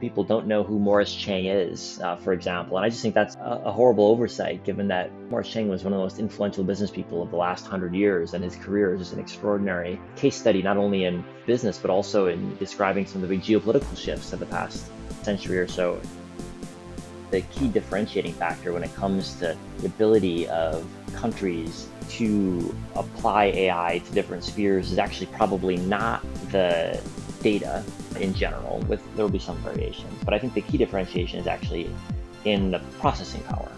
people don't know who Morris Chang is, for example. And I just think that's a horrible oversight, given that Morris Chang was one of the most influential business people of the last 100 years, and his career is just an extraordinary case study, not only in business, but also in describing some of the big geopolitical shifts of the past century or so. The key differentiating factor when it comes to the ability of countries to apply AI to different spheres is actually probably not the data in general. There will be some variations, but I think the key differentiation is actually in the processing power.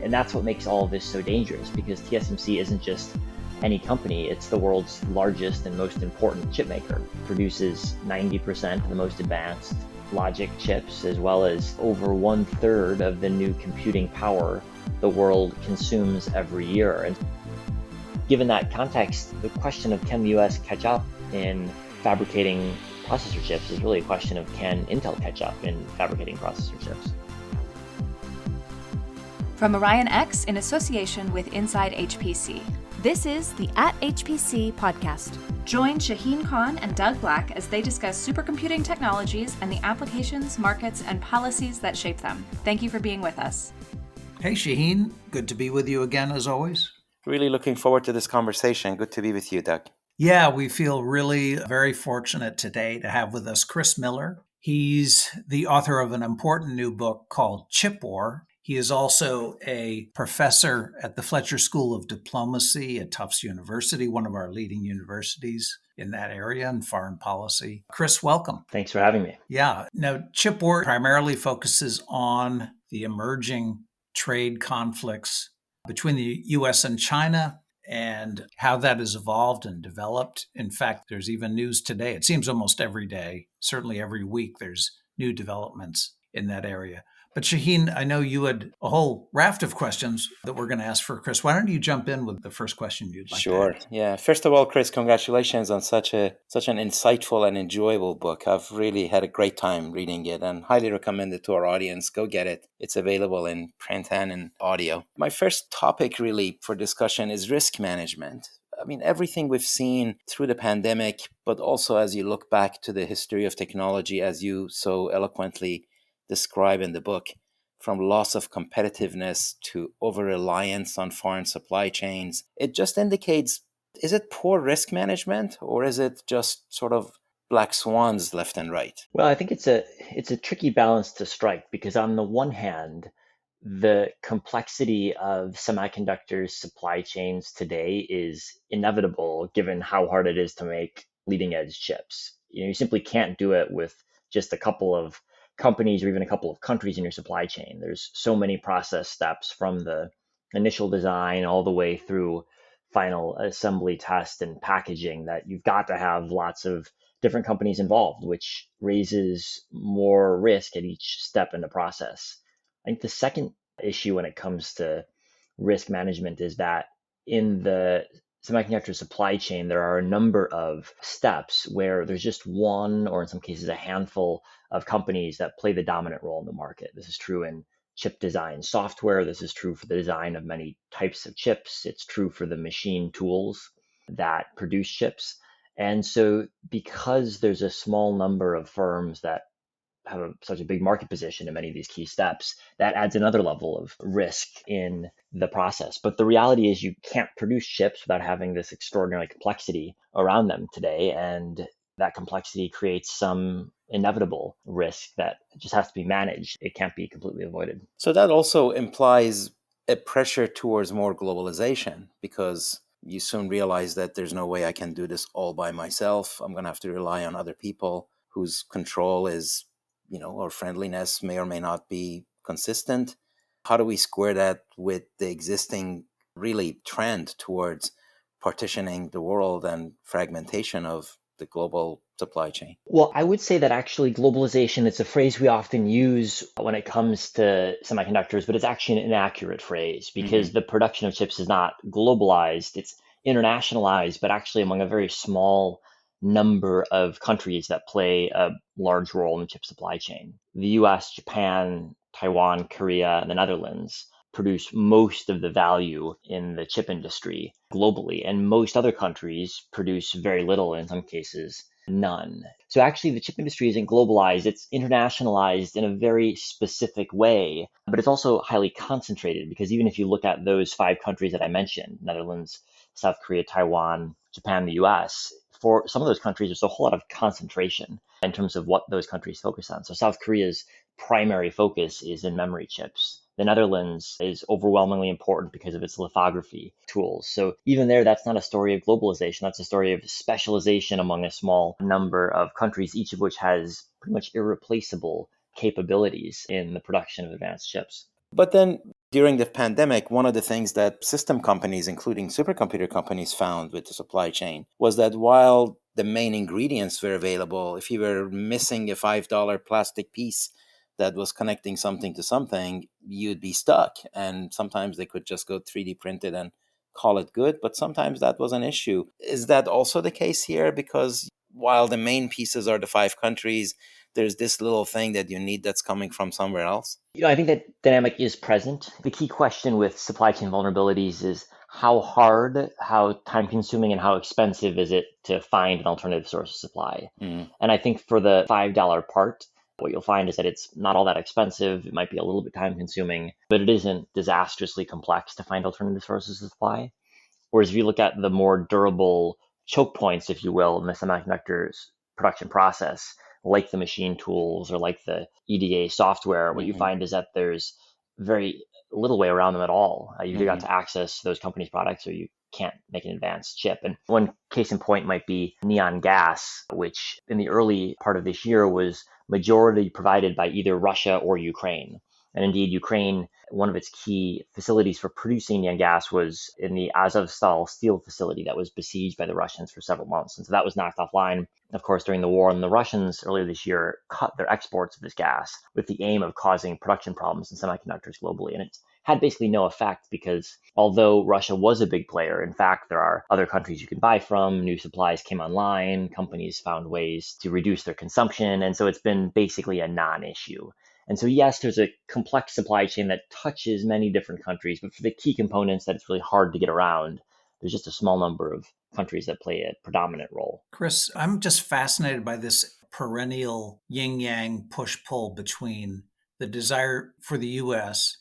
And that's what makes all of this so dangerous, because TSMC isn't just any company, it's the world's largest and most important chip maker. It produces 90% of the most advanced logic chips, as well as over 1/3 of the new computing power the world consumes every year. And given that context, the question of can the US catch up in fabricating processor chips is really a question of can Intel catch up in fabricating processor chips. From Orion X in association with Inside HPC, this is the @HPC podcast. Join Shaheen Khan and Doug Black as they discuss supercomputing technologies and the applications, markets, and policies that shape them. Thank you for being with us. Hey, Shaheen. Good to be with you again, as always. Really looking forward to this conversation. Good to be with you, Doug. Yeah, we feel really very fortunate today to have with us Chris Miller. He's the author of an important new book called Chip War. He is also a professor at the Fletcher School of Diplomacy at Tufts University, one of our leading universities in that area in foreign policy. Chris, welcome. Thanks for having me. Yeah. Now, Chip War primarily focuses on the emerging trade conflicts between the U.S. and China and how that has evolved and developed. In fact, there's even news today. It seems almost every day, certainly every week, there's new developments in that area. But Shaheen, I know you had a whole raft of questions that we're going to ask for Chris. Why don't you jump in with the first question you'd like Sure. to ask? Yeah. First of all, Chris, congratulations on such an insightful and enjoyable book. I've really had a great time reading it and highly recommend it to our audience. Go get it. It's available in print and in audio. My first topic really for discussion is risk management. I mean, everything we've seen through the pandemic, but also as you look back to the history of technology, as you so eloquently describe in the book, from loss of competitiveness to over-reliance on foreign supply chains, it just indicates, is it poor risk management or is it just sort of black swans left and right? Well, I think it's a tricky balance to strike, because on the one hand, the complexity of semiconductor supply chains today is inevitable given how hard it is to make leading edge chips. You simply can't do it with just a couple of companies or even a couple of countries in your supply chain. There's so many process steps from the initial design all the way through final assembly, test, and packaging that you've got to have lots of different companies involved, which raises more risk at each step in the process. I think the second issue when it comes to risk management is that in the semiconductor supply chain, there are a number of steps where there's just one, or in some cases, a handful of companies that play the dominant role in the market. This is true in chip design software. This is true for the design of many types of chips. It's true for the machine tools that produce chips. And so because there's a small number of firms that have such a big market position in many of these key steps, that adds another level of risk in the process. But the reality is you can't produce chips without having this extraordinary complexity around them today. And that complexity creates some inevitable risk that just has to be managed. It can't be completely avoided. So that also implies a pressure towards more globalization, because you soon realize that there's no way I can do this all by myself. I'm going to have to rely on other people whose control is, or friendliness may or may not be consistent. How do we square that with the existing really trend towards partitioning the world and fragmentation of the global supply chain? Well, I would say that actually globalization is a phrase we often use when it comes to semiconductors, but it's actually an inaccurate phrase, because the production of chips is not globalized. It's internationalized, but actually among a very small number of countries that play a large role in the chip supply chain. The US, Japan, Taiwan, Korea, and the Netherlands produce most of the value in the chip industry globally, and most other countries produce very little, in some cases None. So actually, the chip industry isn't globalized, it's internationalized in a very specific way, but it's also highly concentrated because even if you look at those 5 countries that I mentioned, Netherlands, South Korea, Taiwan, Japan, the US, for some of those countries, there's a whole lot of concentration in terms of what those countries focus on. So South Korea's primary focus is in memory chips. The Netherlands is overwhelmingly important because of its lithography tools. So even there, that's not a story of globalization. That's a story of specialization among a small number of countries, each of which has pretty much irreplaceable capabilities in the production of advanced chips. But then during the pandemic, one of the things that system companies, including supercomputer companies, found with the supply chain was that while the main ingredients were available, if you were missing a $5 plastic piece that was connecting something to something, you'd be stuck. And sometimes they could just go 3D print it and call it good, but sometimes that was an issue. Is that also the case here? Because while the main pieces are the 5 countries, there's this little thing that you need that's coming from somewhere else. I think that dynamic is present. The key question with supply chain vulnerabilities is how hard, how time consuming, and how expensive is it to find an alternative source of supply? Mm. And I think for the $5 part, what you'll find is that it's not all that expensive. It might be a little bit time consuming, but it isn't disastrously complex to find alternative sources of supply. Whereas if you look at the more durable choke points, if you will, in the semiconductors production process, like the machine tools or like the EDA software, what you Mm-hmm. find is that there's very little way around them at all. You've either got Mm-hmm. to access those companies' products or you can't make an advanced chip. And one case in point might be neon gas, which in the early part of this year was majority provided by either Russia or Ukraine. And indeed, Ukraine, one of its key facilities for producing neon gas was in the Azovstal steel facility that was besieged by the Russians for several months. And so that was knocked offline, of course, during the war. And the Russians earlier this year cut their exports of this gas with the aim of causing production problems in semiconductors globally. And it's had basically no effect because although Russia was a big player, in fact, there are other countries you can buy from, new supplies came online, companies found ways to reduce their consumption. And so it's been basically a non-issue. And so, yes, there's a complex supply chain that touches many different countries, but for the key components that it's really hard to get around, there's just a small number of countries that play a predominant role. Chris, I'm just fascinated by this perennial yin yang push pull between the desire for the U.S.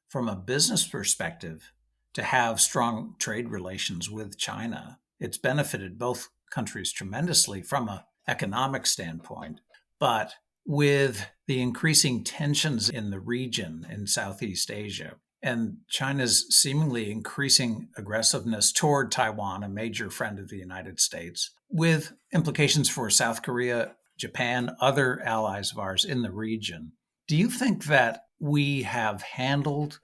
from a business perspective to have strong trade relations with China. It's benefited both countries tremendously from an economic standpoint, but with the increasing tensions in the region in Southeast Asia and China's seemingly increasing aggressiveness toward Taiwan, a major friend of the United States, with implications for South Korea, Japan, other allies of ours in the region. Do you think that we have handled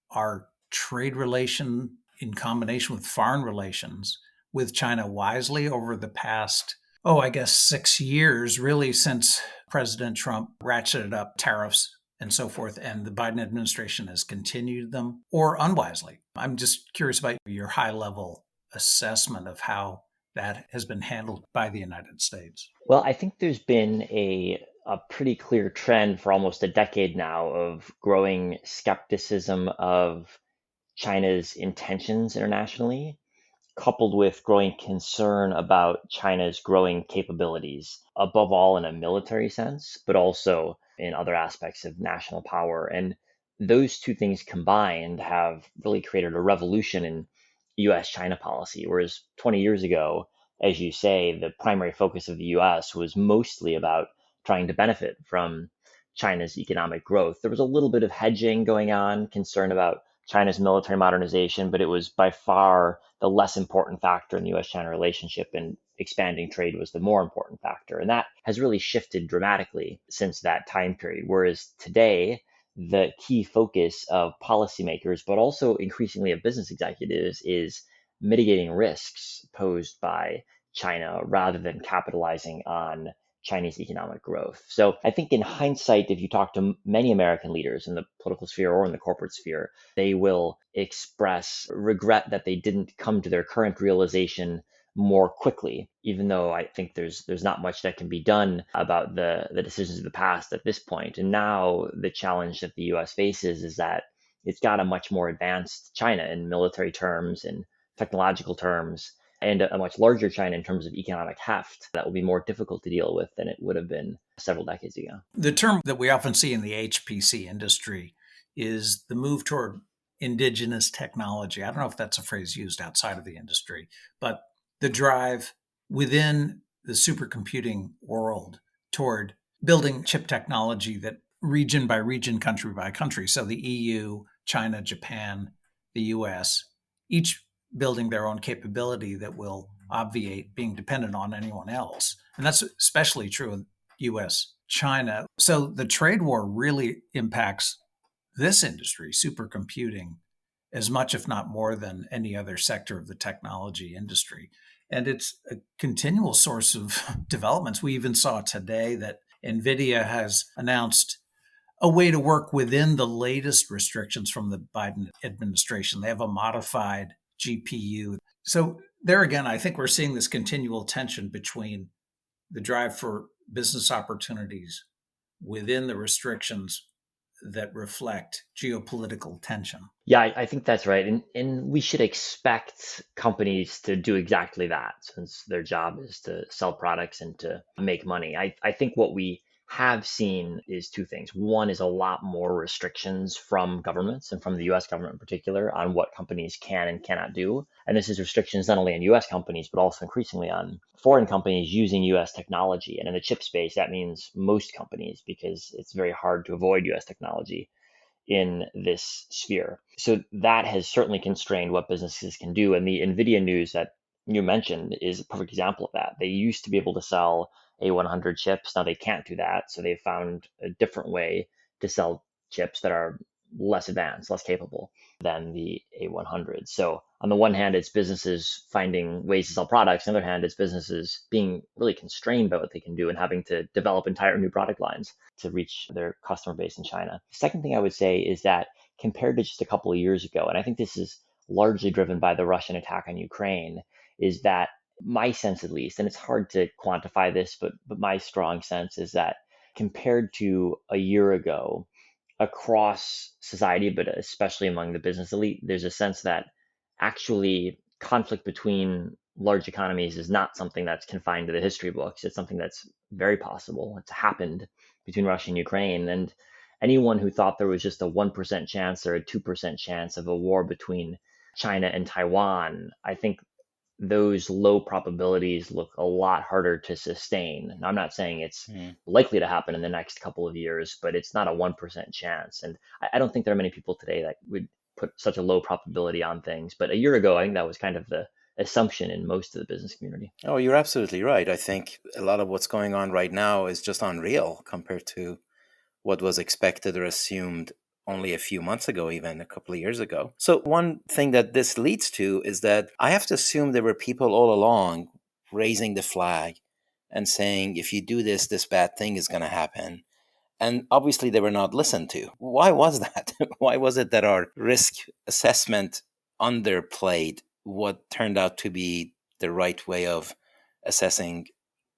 our trade relation in combination with foreign relations with China wisely over the past, 6 years, really since President Trump ratcheted up tariffs and so forth, and the Biden administration has continued them, or unwisely? I'm just curious about your high level assessment of how that has been handled by the United States. Well, I think there's been a pretty clear trend for almost a decade now of growing skepticism of China's intentions internationally, coupled with growing concern about China's growing capabilities, above all in a military sense, but also in other aspects of national power. And those two things combined have really created a revolution in US China policy. Whereas 20 years ago, as you say, the primary focus of the US was mostly about trying to benefit from China's economic growth. There was a little bit of hedging going on, concern about China's military modernization, but it was by far the less important factor in the US China relationship, and expanding trade was the more important factor. And that has really shifted dramatically since that time period. Whereas today, the key focus of policymakers, but also increasingly of business executives, is mitigating risks posed by China rather than capitalizing on Chinese economic growth. So I think in hindsight, if you talk to many American leaders in the political sphere or in the corporate sphere, they will express regret that they didn't come to their current realization more quickly, even though I think there's not much that can be done about the decisions of the past at this point. And now the challenge that the US faces is that it's got a much more advanced China in military terms and technological terms. and a much larger China in terms of economic heft that will be more difficult to deal with than it would have been several decades ago. The term that we often see in the HPC industry is the move toward indigenous technology. I don't know if that's a phrase used outside of the industry, but the drive within the supercomputing world toward building chip technology that region by region, country by country. So the EU, China, Japan, the US, each building their own capability that will obviate being dependent on anyone else. And that's especially true in US, China. So the trade war really impacts this industry, supercomputing, as much, if not more, than any other sector of the technology industry. And it's a continual source of developments. We even saw today that NVIDIA has announced a way to work within the latest restrictions from the Biden administration. They have a modified GPU. So there again, I think we're seeing this continual tension between the drive for business opportunities within the restrictions that reflect geopolitical tension. Yeah, I think that's right. And we should expect companies to do exactly that since their job is to sell products and to make money. I think what we have seen is two things. One is a lot more restrictions from governments and from the US government in particular on what companies can and cannot do. And this is restrictions not only on US companies, but also increasingly on foreign companies using US technology. And in the chip space, that means most companies because it's very hard to avoid US technology in this sphere. So that has certainly constrained what businesses can do. And the NVIDIA news that you mentioned is a perfect example of that. They used to be able to sell A100 chips. Now they can't do that. So they've found a different way to sell chips that are less advanced, less capable than the A100. So on the one hand, it's businesses finding ways to sell products. On the other hand, it's businesses being really constrained by what they can do and having to develop entire new product lines to reach their customer base in China. The second thing I would say is that compared to just a couple of years ago, and I think this is largely driven by the Russian attack on Ukraine, is that my sense at least, and it's hard to quantify this, but my strong sense is that compared to a year ago, across society, but especially among the business elite, there's a sense that actually conflict between large economies is not something that's confined to the history books. It's something that's very possible. It's happened between Russia and Ukraine. And anyone who thought there was just a 1% chance or a 2% chance of a war between China and Taiwan, I think those low probabilities look a lot harder to sustain. Now, I'm not saying it's likely to happen in the next couple of years, but it's not a 1% chance. And I don't think there are many people today that would put such a low probability on things. But a year ago, I think that was kind of the assumption in most of the business community. Oh, you're absolutely right. I think a lot of what's going on right now is just unreal compared to what was expected or assumed only a few months ago, even a couple of years ago. So one thing that this leads to is that I have to assume there were people all along raising the flag and saying, if you do this, this bad thing is going to happen. And obviously they were not listened to. Why was that? Why was it that our risk assessment underplayed what turned out to be the right way of assessing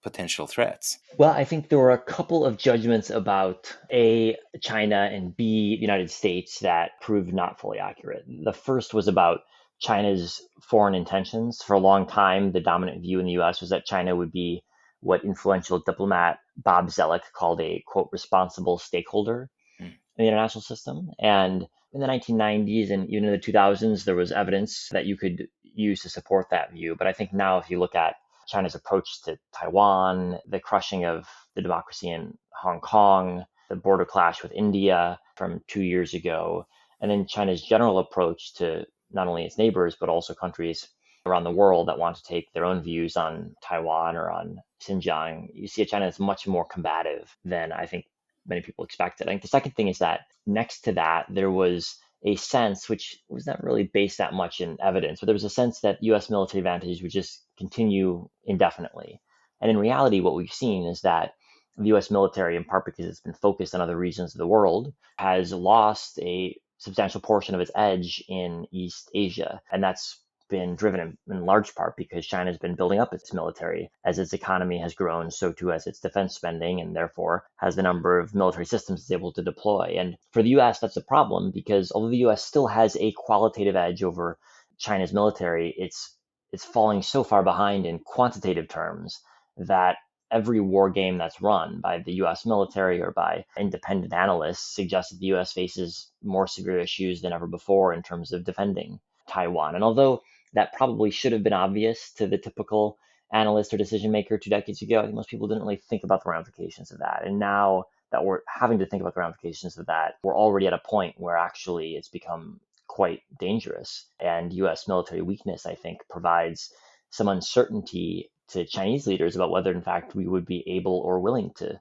potential threats? Well, I think there were a couple of judgments about A, China, and B, the United States that proved not fully accurate. The first was about China's foreign intentions. For a long time, the dominant view in the US was that China would be what influential diplomat Bob Zoellick called a, quote, responsible stakeholder in the international system. And in the 1990s and even in the 2000s, there was evidence that you could use to support that view. But I think now if you look at China's approach to Taiwan, the crushing of the democracy in Hong Kong, the border clash with India from 2 years ago, and then China's general approach to not only its neighbors, but also countries around the world that want to take their own views on Taiwan or on Xinjiang, you see China is much more combative than I think many people expected. I think the second thing is that next to that, there was a sense, which was not really based that much in evidence, but there was a sense that US military advantage would just continue indefinitely. And in reality, what we've seen is that the US military, in part because it's been focused on other regions of the world, has lost a substantial portion of its edge in East Asia. And that's been driven in large part because China has been building up its military. As its economy has grown, so too has its defense spending, and therefore has the number of military systems it's able to deploy. And for the US, that's a problem because although the US still has a qualitative edge over China's military, it's it's falling so far behind in quantitative terms that every war game that's run by the US military or by independent analysts suggests that the US faces more severe issues than ever before in terms of defending Taiwan. And although that probably should have been obvious to the typical analyst or decision maker 2 decades ago, I think most people didn't really think about the ramifications of that. And now that we're having to think about the ramifications of that, we're already at a point where actually it's become quite dangerous. And US military weakness, I think, provides some uncertainty to Chinese leaders about whether, in fact, we would be able or willing to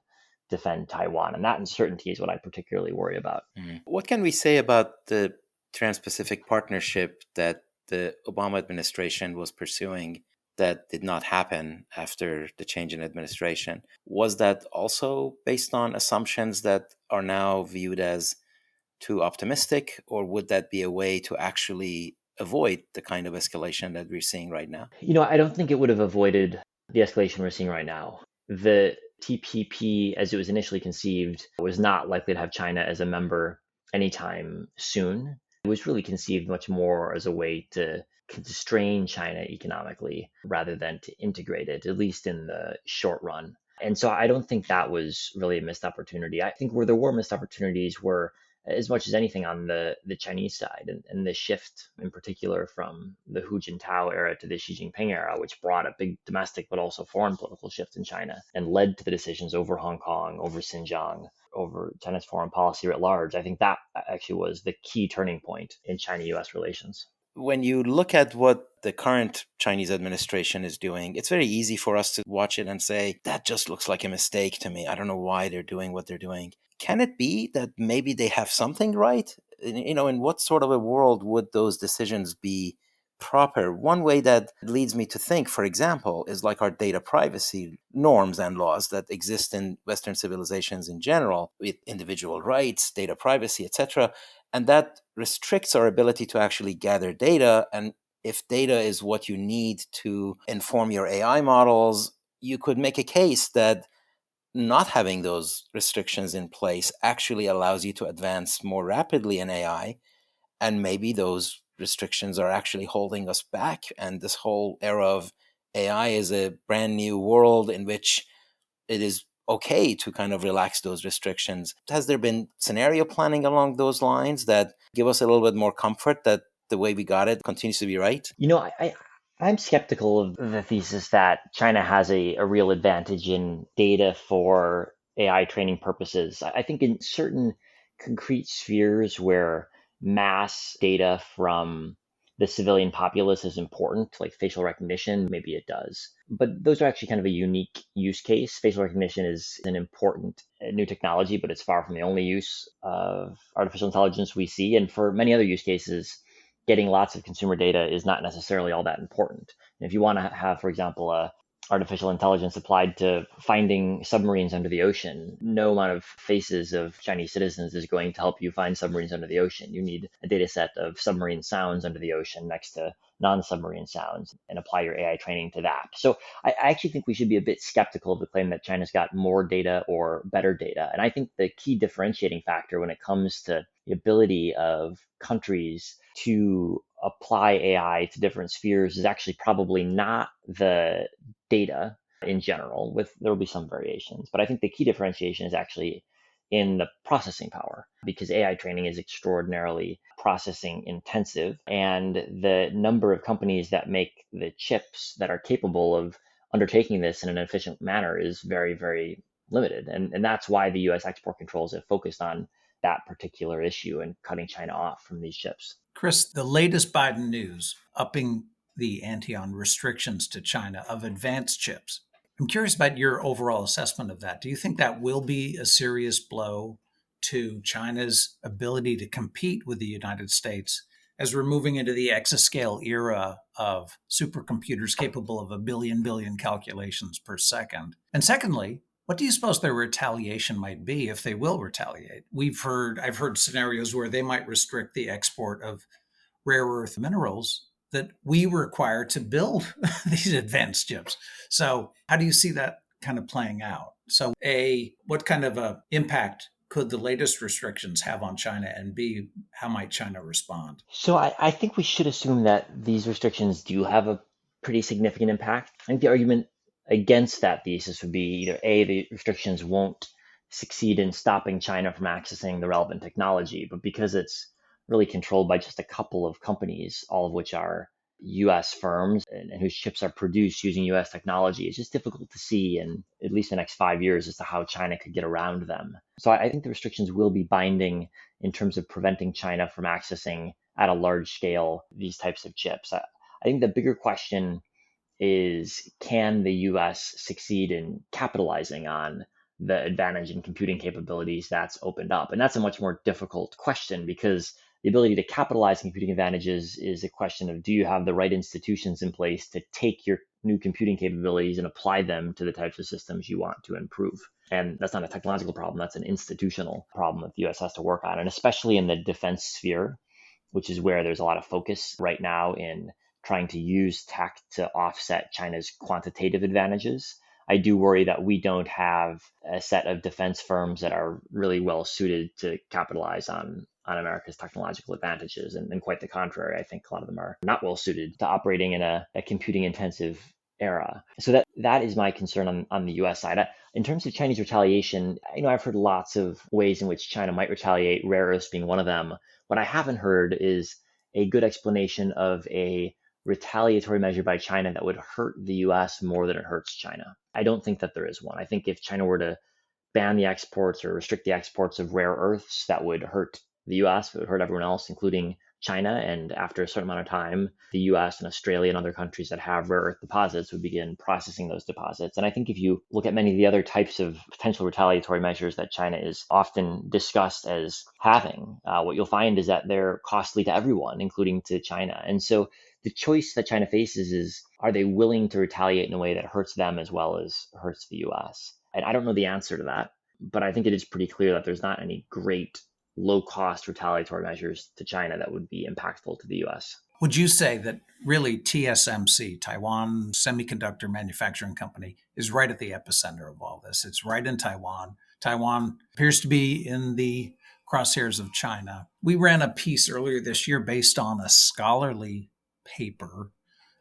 defend Taiwan. And that uncertainty is what I particularly worry about. What can we say about the Trans-Pacific Partnership that the Obama administration was pursuing that did not happen after the change in administration? Was that also based on assumptions that are now viewed as too optimistic, or would that be a way to actually avoid the kind of escalation that we're seeing right now? I don't think it would have avoided the escalation we're seeing right now. The TPP, as it was initially conceived, was not likely to have China as a member anytime soon. It was really conceived much more as a way to constrain China economically rather than to integrate it, at least in the short run. And so I don't think that was really a missed opportunity. I think where there were missed opportunities were as much as anything on the Chinese side, and the shift in particular from the Hu Jintao era to the Xi Jinping era, which brought a big domestic but also foreign political shift in China and led to the decisions over Hong Kong, over Xinjiang, over China's foreign policy at large. I think that actually was the key turning point in China-US relations. When you look at what the current Chinese administration is doing, it's very easy for us to watch it and say, that just looks like a mistake to me. I don't know why they're doing what they're doing. Can it be that maybe they have something right? In what sort of a world would those decisions be proper? One way that leads me to think, for example, is like our data privacy norms and laws that exist in Western civilizations in general, with individual rights, data privacy, etc. And that restricts our ability to actually gather data. And if data is what you need to inform your AI models, you could make a case that not having those restrictions in place actually allows you to advance more rapidly in AI. And maybe those restrictions are actually holding us back. And this whole era of AI is a brand new world in which it is okay to kind of relax those restrictions. Has there been scenario planning along those lines that give us a little bit more comfort that the way we got it continues to be right? I'm skeptical of the thesis that China has a real advantage in data for AI training purposes. I think in certain concrete spheres where mass data from the civilian populace is important, like facial recognition, maybe it does. But those are actually kind of a unique use case. Facial recognition is an important new technology, but it's far from the only use of artificial intelligence we see. And for many other use cases, getting lots of consumer data is not necessarily all that important. And if you want to have, for example, artificial intelligence applied to finding submarines under the ocean, no amount of faces of Chinese citizens is going to help you find submarines under the ocean. You need a data set of submarine sounds under the ocean next to non-submarine sounds and apply your AI training to that. So I actually think we should be a bit skeptical of the claim that China's got more data or better data. And I think the key differentiating factor when it comes to the ability of countries to apply AI to different spheres is actually probably not the data in general. There will be some variations, but I think the key differentiation is actually in the processing power, because AI training is extraordinarily processing intensive, and the number of companies that make the chips that are capable of undertaking this in an efficient manner is very, very limited. And that's why the US export controls have focused on that particular issue and cutting China off from these chips. Chris, the latest Biden news upping the ante on restrictions to China of advanced chips. I'm curious about your overall assessment of that. Do you think that will be a serious blow to China's ability to compete with the United States as we're moving into the exascale era of supercomputers capable of a billion calculations per second? And secondly, what do you suppose their retaliation might be if they will retaliate? I've heard scenarios where they might restrict the export of rare earth minerals that we require to build these advanced chips. So how do you see that kind of playing out? So A, what kind of a impact could the latest restrictions have on China? And B, how might China respond? So I think we should assume that these restrictions do have a pretty significant impact. I think the argument against that thesis would be either A, the restrictions won't succeed in stopping China from accessing the relevant technology, but because it's really controlled by just a couple of companies, all of which are US firms and whose chips are produced using US technology, it's just difficult to see in at least the next 5 years as to how China could get around them. So I think the restrictions will be binding in terms of preventing China from accessing at a large scale these types of chips. I think the bigger question is, can the US succeed in capitalizing on the advantage in computing capabilities that's opened up? And that's a much more difficult question because the ability to capitalize on computing advantages is a question of, do you have the right institutions in place to take your new computing capabilities and apply them to the types of systems you want to improve? And that's not a technological problem, that's an institutional problem that the US has to work on. And especially in the defense sphere, which is where there's a lot of focus right now in trying to use tech to offset China's quantitative advantages. I do worry that we don't have a set of defense firms that are really well suited to capitalize on America's technological advantages. And quite the contrary, I think a lot of them are not well suited to operating in a computing intensive era. So that is my concern on the US side. In terms of Chinese retaliation, I've heard lots of ways in which China might retaliate, rare earths being one of them. What I haven't heard is a good explanation of a retaliatory measure by China that would hurt the US more than it hurts China. I don't think that there is one. I think if China were to ban the exports or restrict the exports of rare earths, that would hurt the US, it would hurt everyone else, including China. And after a certain amount of time, the US and Australia and other countries that have rare earth deposits would begin processing those deposits. And I think if you look at many of the other types of potential retaliatory measures that China is often discussed as having, what you'll find is that they're costly to everyone, including to China. And so the choice that China faces is, are they willing to retaliate in a way that hurts them as well as hurts the US? And I don't know the answer to that, but I think it is pretty clear that there's not any great low-cost retaliatory measures to China that would be impactful to the US. Would you say that really TSMC, Taiwan Semiconductor Manufacturing Company, is right at the epicenter of all this? It's right in Taiwan. Taiwan appears to be in the crosshairs of China. We ran a piece earlier this year based on a scholarly paper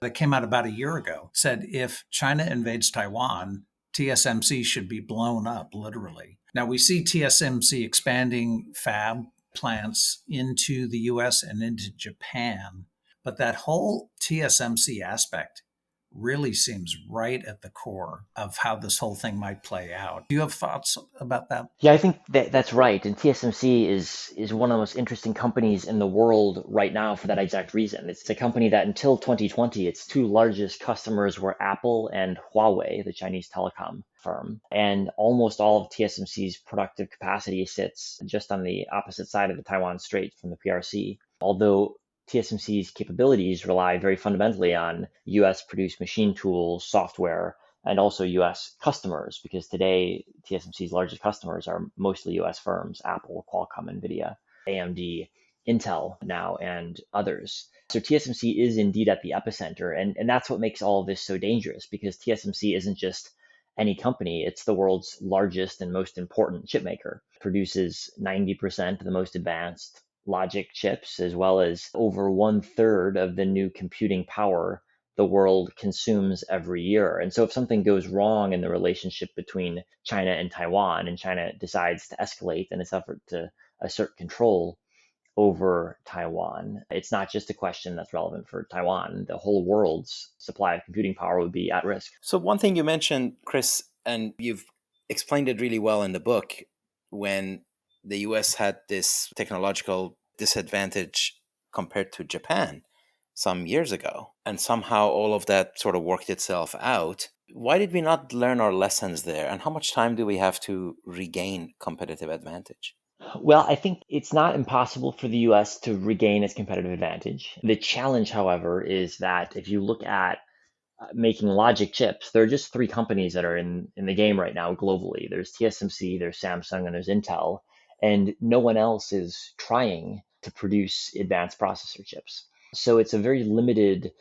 that came out about a year ago. It said if China invades Taiwan, TSMC should be blown up, literally. Now, we see TSMC expanding fab plants into the US and into Japan, but that whole TSMC aspect really seems right at the core of how this whole thing might play out. Do you have thoughts about that? Yeah, I think that's right. And TSMC is one of the most interesting companies in the world right now for that exact reason. It's a company that until 2020, its two largest customers were Apple and Huawei, the Chinese telecom firm. And almost all of TSMC's productive capacity sits just on the opposite side of the Taiwan Strait from the PRC. Although TSMC's capabilities rely very fundamentally on US produced machine tools, software, and also US customers, because today TSMC's largest customers are mostly US firms, Apple, Qualcomm, NVIDIA, AMD, Intel now, and others. So TSMC is indeed at the epicenter, and that's what makes all of this so dangerous, because TSMC isn't just any company, it's the world's largest and most important chip maker. It produces 90% of the most advanced logic chips, as well as over 1/3 of the new computing power the world consumes every year. And so if something goes wrong in the relationship between China and Taiwan, and China decides to escalate in its effort to assert control over Taiwan, it's not just a question that's relevant for Taiwan. The whole world's supply of computing power would be at risk. So one thing you mentioned, Chris, and you've explained it really well in the book, when the US had this technological disadvantage compared to Japan some years ago, and somehow all of that sort of worked itself out. Why did we not learn our lessons there? And how much time do we have to regain competitive advantage? Well, I think it's not impossible for the US to regain its competitive advantage. The challenge, however, is that if you look at making logic chips, there are just three companies that are in the game right now globally. There's TSMC, there's Samsung, and there's Intel, and no one else is trying to produce advanced processor chips. So it's a very limited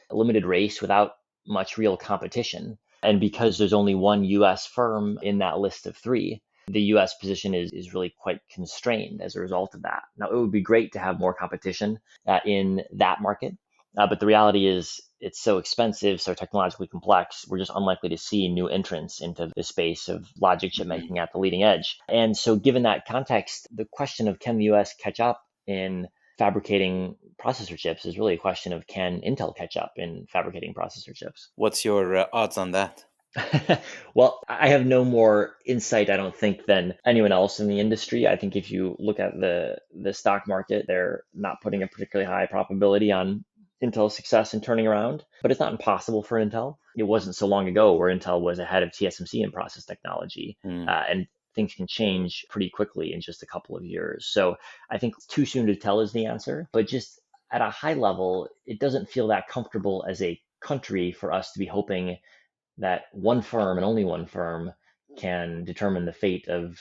race without much real competition. And because there's only one US firm in that list of three, the US position is really quite constrained as a result of that. Now, it would be great to have more competition in that market. But the reality is it's so expensive, so technologically complex, we're just unlikely to see new entrants into the space of logic chip Mhm. making at the leading edge. And so given that context, the question of can the US catch up in fabricating processor chips is really a question of can Intel catch up in fabricating processor chips? What's your odds on that? Well, I have no more insight, I don't think, than anyone else in the industry. I think if you look at the stock market, they're not putting a particularly high probability on Intel's success in turning around, but it's not impossible for Intel. It wasn't so long ago where Intel was ahead of TSMC in process technology, Mm. and things can change pretty quickly in just a couple of years. So I think too soon to tell is the answer, but just at a high level, it doesn't feel that comfortable as a country for us to be hoping that one firm and only one firm can determine the fate of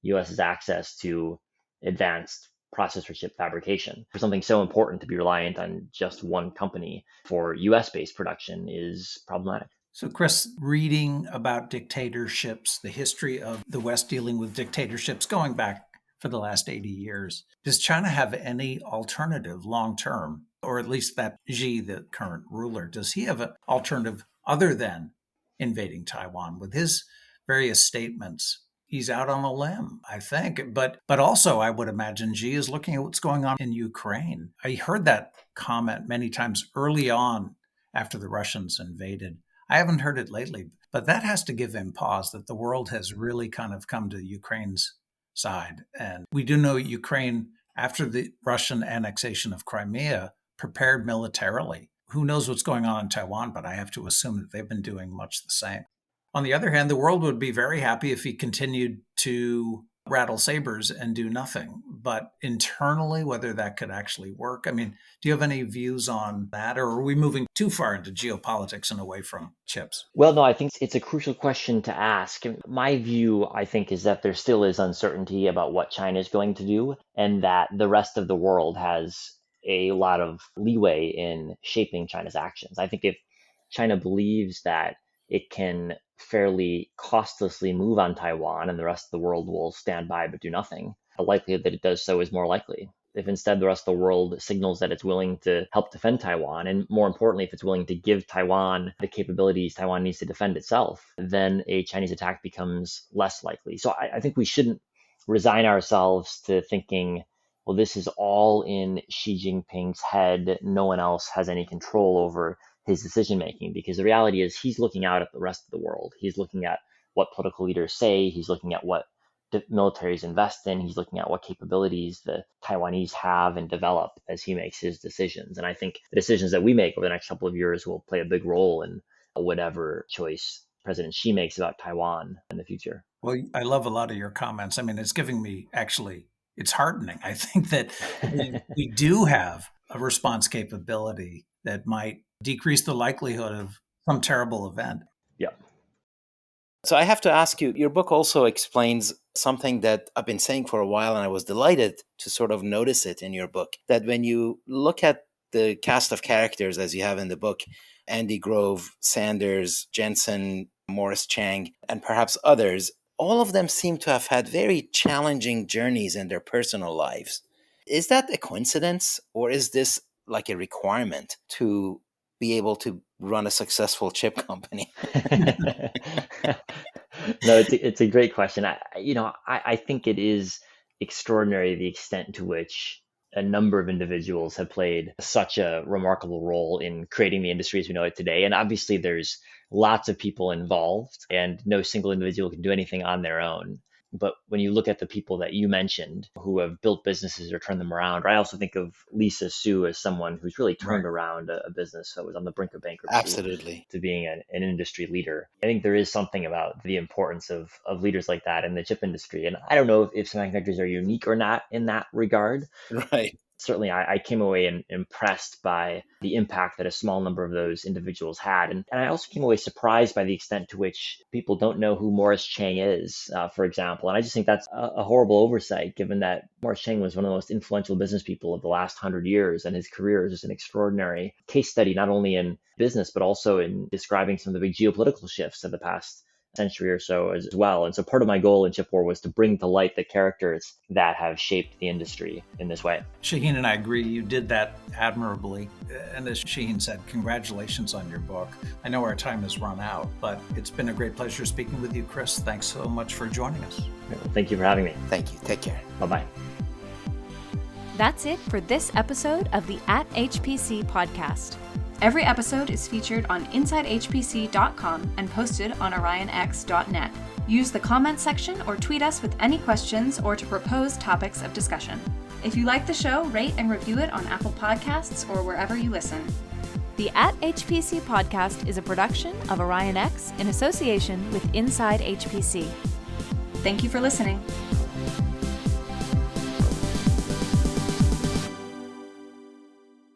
US's access to advanced processor chip fabrication. For something so important to be reliant on just one company for US based production is problematic. So, Chris, reading about dictatorships, the history of the West dealing with dictatorships going back for the last 80 years, does China have any alternative long term? Or at least that Xi, the current ruler, does he have an alternative other than invading Taiwan? With his various statements, he's out on a limb, I think. But also, I would imagine Xi is looking at what's going on in Ukraine. I heard that comment many times early on after the Russians invaded. I haven't heard it lately, but that has to give him pause that the world has really kind of come to Ukraine's side. And we do know Ukraine, after the Russian annexation of Crimea, prepared militarily. Who knows what's going on in Taiwan, but I have to assume that they've been doing much the same. On the other hand, the world would be very happy if he continued to rattle sabers and do nothing. But internally, whether that could actually work, I mean, do you have any views on that? Or are we moving too far into geopolitics and away from chips? Well, no, I think it's a crucial question to ask. My view, I think, is that there still is uncertainty about what China is going to do, and that the rest of the world has a lot of leeway in shaping China's actions. I think if China believes that it can fairly costlessly move on Taiwan and the rest of the world will stand by but do nothing, the likelihood that it does so is more likely. If instead the rest of the world signals that it's willing to help defend Taiwan, and more importantly, if it's willing to give Taiwan the capabilities Taiwan needs to defend itself, then a Chinese attack becomes less likely. So I think we shouldn't resign ourselves to thinking, well, this is all in Xi Jinping's head. No one else has any control over his decision making, because the reality is he's looking out at the rest of the world. He's looking at what political leaders say. He's looking at what militaries invest in. He's looking at what capabilities the Taiwanese have and develop as he makes his decisions. And I think the decisions that we make over the next couple of years will play a big role in whatever choice President Xi makes about Taiwan in the future. Well, I love a lot of your comments. I mean, it's giving me actually, it's heartening. I think that we do have a response capability that might decrease the likelihood of some terrible event. Yeah. So I have to ask you, your book also explains something that I've been saying for a while, and I was delighted to sort of notice it in your book, that when you look at the cast of characters as you have in the book, Andy Grove, Sanders, Jensen, Morris Chang, and perhaps others, all of them seem to have had very challenging journeys in their personal lives. Is that a coincidence, or is this like a requirement to be able to run a successful chip company? No, it's a great question. I think it is extraordinary the extent to which a number of individuals have played such a remarkable role in creating the industry as we know it today. And obviously, there's lots of people involved, and no single individual can do anything on their own. But when you look at the people that you mentioned who have built businesses or turned them around, I also think of Lisa Su as someone who's really turned around a business that was on the brink of bankruptcy Absolutely. to being an industry leader. I think there is something about the importance of leaders like that in the chip industry. And I don't know if semiconductors are unique or not in that regard. Right. Certainly, I came away impressed by the impact that a small number of those individuals had. And I also came away surprised by the extent to which people don't know who Morris Chang is, for example. And I just think that's a horrible oversight, given that Morris Chang was one of the most influential business people of the last 100 years. And his career is just an extraordinary case study, not only in business, but also in describing some of the big geopolitical shifts of the past century or so as well. And so part of my goal in Chip War was to bring to light the characters that have shaped the industry in this way. Shaheen and I agree. You did that admirably. And as Shaheen said, congratulations on your book. I know our time has run out, but it's been a great pleasure speaking with you, Chris. Thanks so much for joining us. Thank you for having me. Thank you. Take care. Bye-bye. That's it for this episode of the @HPC podcast. Every episode is featured on InsideHPC.com and posted on OrionX.net. Use the comments section or tweet us with any questions or to propose topics of discussion. If you like the show, rate and review it on Apple Podcasts or wherever you listen. The @HPC podcast is a production of OrionX in association with Inside HPC. Thank you for listening.